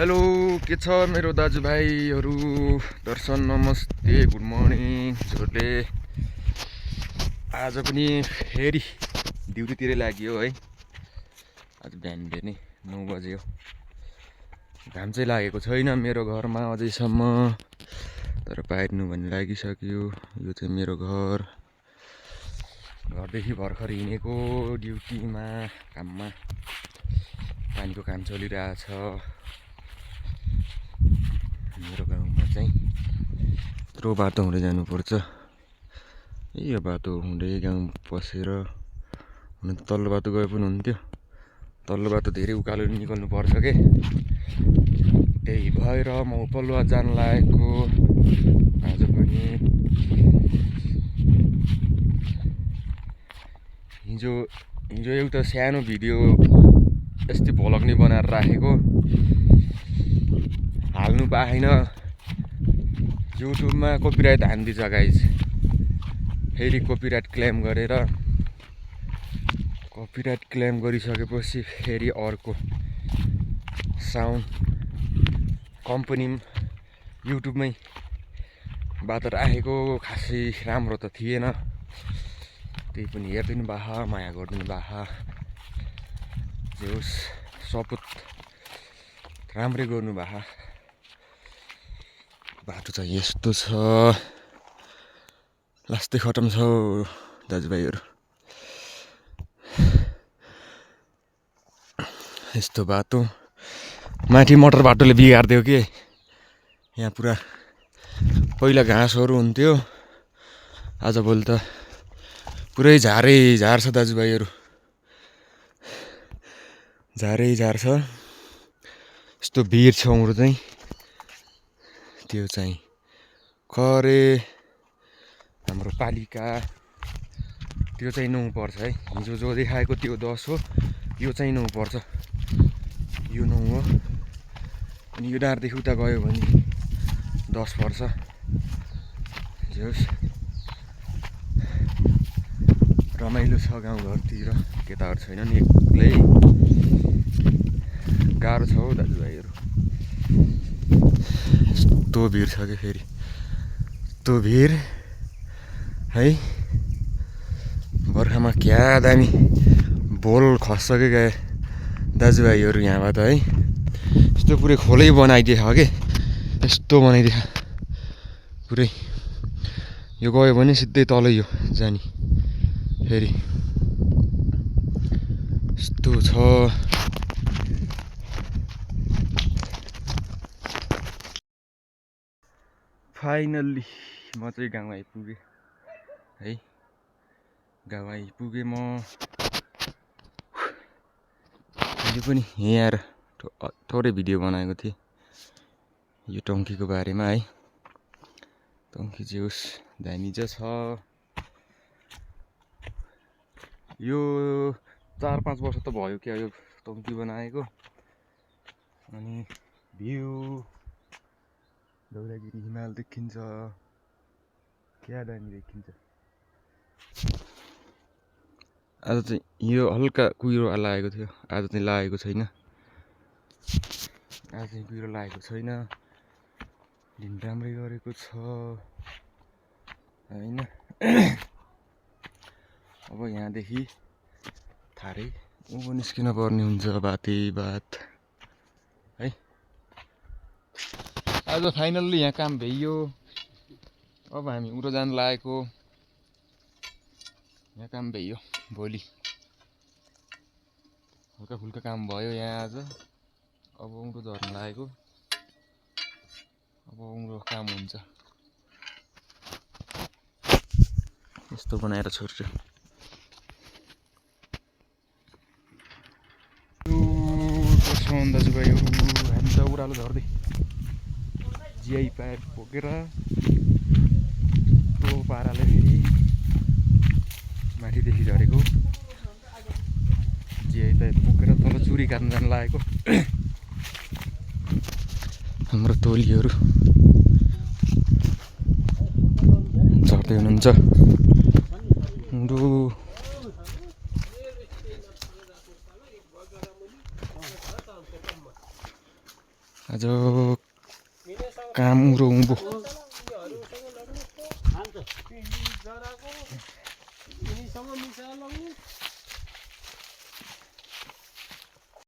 Hello के छ मेरो दाजुभाइहरू दर्शन नमस्ते गुड मर्निङ झोले आज पनि फेरि ड्युटीतिरै लाग्यो है। आज बिहान नै 9 बज्यो। घाम चाहिँ लागेको छैन मेरो घरमा अझैसम्म, तर पार्नु भन्ने लागिसक्यो। यो चाहिँ मेरो घरदेखि भर्खर हिँडेको ड्युटीमा काममा। पानीको काम चलिरहेछ मेरो गाउँमा चाहिँ। यत्रो बाटो हुँदै जानुपर्छ। यो बाटो हुँदै गाउँ पसेर हुन त तल्लो बाटो गए पनि हुन्थ्यो। तल्लो बाटो धेरै उकालो निकाल्नु पर्छ के, त्यही भएर म उपल्लो जान लागेको आज पनि। हिजो एउटा सानो भिडियो यस्तै भ्लग नै बनाएर राखेको, हाल्नु पाएन। युट्युबमा कपिराइट हान्दिन्छ गाइज। फेरि कपिराइट क्लेम गरिसकेपछि फेरि अर्को साउन्ड कम्पनी युट्युबमै बात राखेको खासै राम्रो त थिएन। त्यही पनि हेरिदिनु बाहा, माया गरिदिनु बाहा। जे होस् सपोर्ट राम्रै गर्नु बाहा। बाटो चाहिँ यस्तो छ, लास्टै खतम छ दाजुभाइहरू। यस्तो बाटो माथि मोटर बाटोले बिगारिदियो के। यहाँ पुरा पहिला घाँसहरू हुन्थ्यो, आजभोलि त पुरै झार छ दाजुभाइहरू। झार छ। यस्तो भिर छ हाम्रो चाहिँ। त्यो चाहिँ खरे हाम्रो पालिका, त्यो चाहिँ 9 पर्छ है। हिजो जो देखाएको त्यो 10 हो, यो चाहिँ 9 पर्छ। यो 9 हो। अनि यो डाँडादेखि उता गयो भने 10 पर्छ। रमाइलो छ गाउँघरतिर, केटाहरू छैन नि, एक्लै गाह्रो छ हौ दाजुभाइहरू। यस्तो भिड छ कि फेरि यस्तो भिड है। बर्खामा क्या दामी भोल खस्छ कि गए दाजुभाइहरू यहाँबाट है। यस्तो पुरै खोलै बनाइदिएछ के, यस्तो बनाइदिएछ पुरै। यो गयो भने सिधै तलै यो जाने। फेरि यस्तो छ। फाइनल्ली म चाहिँ गाउँ आइपुगेँ है। गाउँ आइपुगेँ म। यो पनि यहाँ आएर थोरै भिडियो बनाएको थिएँ यो टङ्कीको बारेमा है। टङ्की जे होस् दामी चाहिँ छ। यो 4-5 वर्ष त भयो क्या यो टङ्की बनाएको। अनि भ्यू धौलागिरी हिमाल देखिन्छ, क्या दामी देखिन्छ। आज चाहिँ यो हल्का कुहिरो लागेको थियो, आज चाहिँ लागेको छैन। दिन राम्रै गरेको छ होइन। अब यहाँदेखि थारै उँभो निस्किन पर्ने हुन्छ बात है। आज फाइनल्ली यहाँ काम भइयो। अब हामी उँधो जान लागेको। यहाँ काम भइयो। भोलि हल्का फुल्का काम भयो यहाँ आज। अब उँधो झर्न लागेको। अब उँधो काम हुन्छ। यस्तो बनाएर छोड्छु। दाजुभाइहरू हामी त उरालो झर्दै जिआई पाइप बोकेर त्यो पाराले फेरि माथिदेखि झरेको जिआई पाइप बोकेर तल चुरी काट्न जान लागेको। हाम्रो टोलीहरू झर्दै हुनुहुन्छ। आज आज काम उँभो उँभो यिनीसँग मिसाएर लाउनु